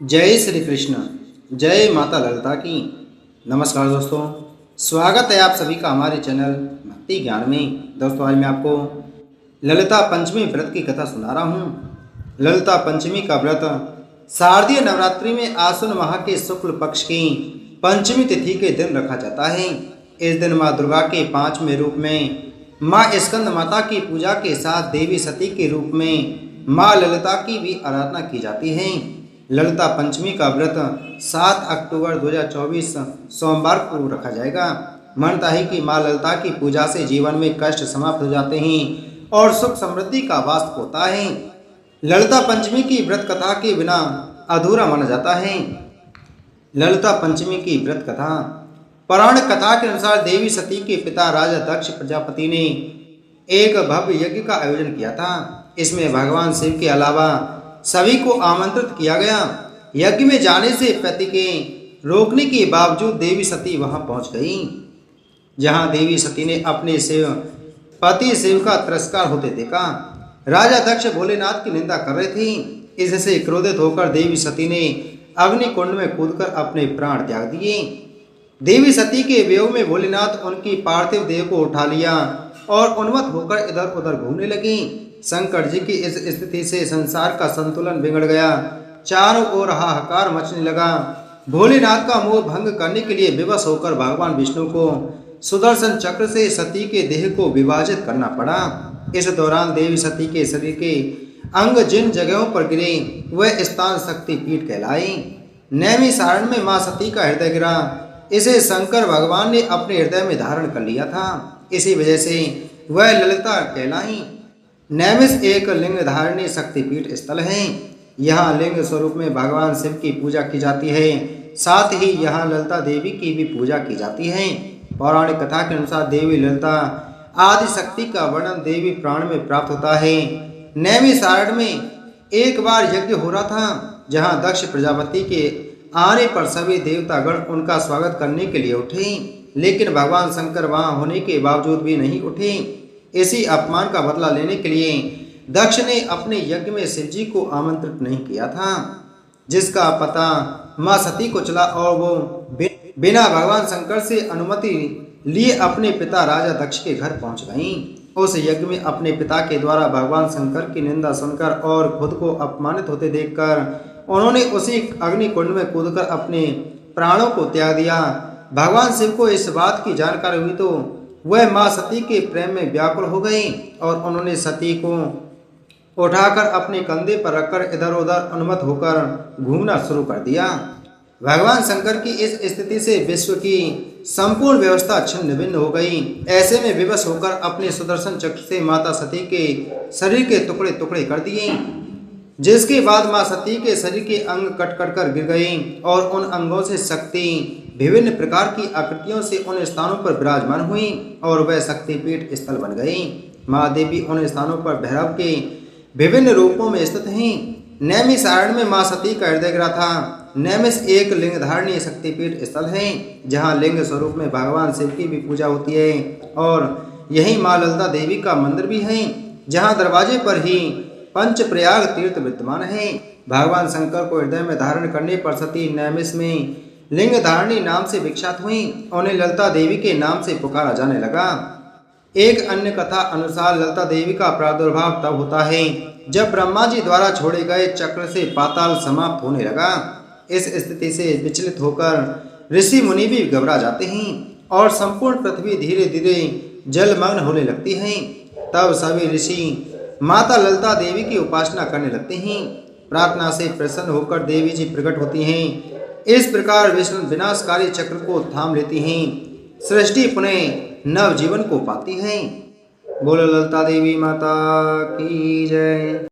जय श्री कृष्ण। जय माता ललिता की। नमस्कार दोस्तों, स्वागत है आप सभी का हमारे चैनल भक्ति ज्ञान में। दोस्तों, आज मैं आपको ललिता पंचमी व्रत की कथा सुना रहा हूँ। ललिता पंचमी का व्रत शारदीय नवरात्रि में आश्विन माह के शुक्ल पक्ष की पंचमी तिथि के दिन रखा जाता है। इस दिन माँ दुर्गा के पांचवें रूप में माँ स्कंद माता की पूजा के साथ देवी सती के रूप में माँ ललिता की भी आराधना की जाती है। ललिता पंचमी का व्रत 7 अक्टूबर 2024 सोमवार को रखा जाएगा। मान्यता है कि माँ ललिता की पूजा से जीवन में कष्ट समाप्त हो जाते हैं और सुख समृद्धि का वास होता है। ललिता पंचमी की व्रत कथा के बिना अधूरा माना जाता है। ललिता पंचमी की व्रत कथा। पुराण कथा के अनुसार देवी सती के पिता राजा दक्ष प्रजापति ने एक भव्य यज्ञ का आयोजन किया था। इसमें भगवान शिव के अलावा सभी को आमंत्रित किया गया। यज्ञ में जाने से पति के रोकने के बावजूद देवी सती वहां पहुंच गई। जहां देवी सती ने अपने पति शिव का तिरस्कार होते देखा। राजा दक्ष भोलेनाथ की निंदा कर रहे थे। इससे क्रोधित होकर देवी सती ने अग्नि कुंड में कूदकर अपने प्राण त्याग दिए। देवी सती के वियोग में भोलेनाथ उनकी पार्थिव देह को उठा लिया और उन्मत्त होकर इधर उधर घूमने लगी। शंकर जी की इस स्थिति से संसार का संतुलन बिगड़ गया। चारों ओर हाहाकार मचने लगा। भोलेनाथ का मोह भंग करने के लिए विवश होकर भगवान विष्णु को सुदर्शन चक्र से सती के देह को विभाजित करना पड़ा। इस दौरान देवी सती के शरीर के अंग जिन जगहों पर गिरे वह स्थान शक्तिपीठ कहलाए। नैमिषारण्य में मां सती का हृदय गिरा। इसे शंकर भगवान ने अपने हृदय में धारण कर लिया था। इसी वजह से वह ललिता कहलाई। नैमिष एक लिंग धारणी शक्तिपीठ स्थल है। यहाँ लिंग स्वरूप में भगवान शिव की पूजा की जाती है। साथ ही यहाँ ललिता देवी की भी पूजा की जाती है। पौराणिक कथा के अनुसार देवी ललिता आदि शक्ति का वर्णन देवी प्राण में प्राप्त होता है। नैमिषारण्य में एक बार यज्ञ हो रहा था, जहाँ दक्ष प्रजापति के आने पर सभी देवतागण उनका स्वागत करने के लिए उठे, लेकिन भगवान शंकर वहां होने के बावजूद भी नहीं उठे। इसी अपमान का बदला लेने के लिए दक्ष ने अपने यज्ञ में शिवजी को आमंत्रित नहीं किया था, जिसका पता मां सती को चला और वो बिना भगवान शंकर से अनुमति लिए अपने पिता राजा दक्ष के घर पहुंच गईं। उस यज्ञ में अपने पिता के द्वारा भगवान शंकर की निंदा सुनकर और खुद को अपमानित होते देखकर उन्होंने उसी अग्नि कुंड में कूदकर अपने प्राणों को त्याग दिया। भगवान शिव को इस बात की जानकारी हुई तो वह मां सती के प्रेम में व्याकुल हो गई और उन्होंने सती को उठाकर अपने कंधे पर रखकर इधर उधर उन्मत्त होकर घूमना शुरू कर दिया। भगवान शंकर की इस स्थिति से विश्व की संपूर्ण व्यवस्था छिन्न भिन्न हो गई। ऐसे में विवश होकर अपने सुदर्शन चक्र से माता सती के शरीर के टुकड़े टुकड़े कर दिए, जिसके बाद मां सती के शरीर के अंग कट कट कर गिर गई और उन अंगों से शक्ति विभिन्न प्रकार की आकृतियों से उन स्थानों पर विराजमान हुई और वह शक्तिपीठ स्थल बन गई। माँ देवी उन स्थानों पर भैरव के विभिन्न रूपों में स्थित हैं। नैमिषारण्य में माँ सती का हृदय गिरा था। नैमिष एक लिंग धारणीय शक्तिपीठ स्थल है, जहाँ लिंग स्वरूप में भगवान शिव की भी पूजा होती है और यही माँ ललिता देवी का मंदिर भी है, जहाँ दरवाजे पर ही पंचप्रयाग तीर्थ विद्यमान है। भगवान शंकर को हृदय में धारण करने पर सती नैमिष में लिंग धारणी नाम से विख्यात हुई। उन्हें ललिता देवी के नाम से पुकारा जाने लगा। एक अन्य कथा अनुसार ललिता देवी का प्रादुर्भाव तब होता है जब ब्रह्मा जी द्वारा छोड़े गए चक्र से पाताल समाप्त होने लगा। इस स्थिति से विचलित होकर ऋषि मुनि भी घबरा जाते हैं और संपूर्ण पृथ्वी धीरे धीरे जलमग्न होने लगती है। तब सभी ऋषि माता ललिता देवी की उपासना करने लगते हैं। प्रार्थना से प्रसन्न होकर देवी जी प्रकट होती हैं। इस प्रकार विष्णु विनाशकारी चक्र को थाम लेती हैं। सृष्टि पुनः नव जीवन को पाती है। बोलो ललिता देवी माता की जय।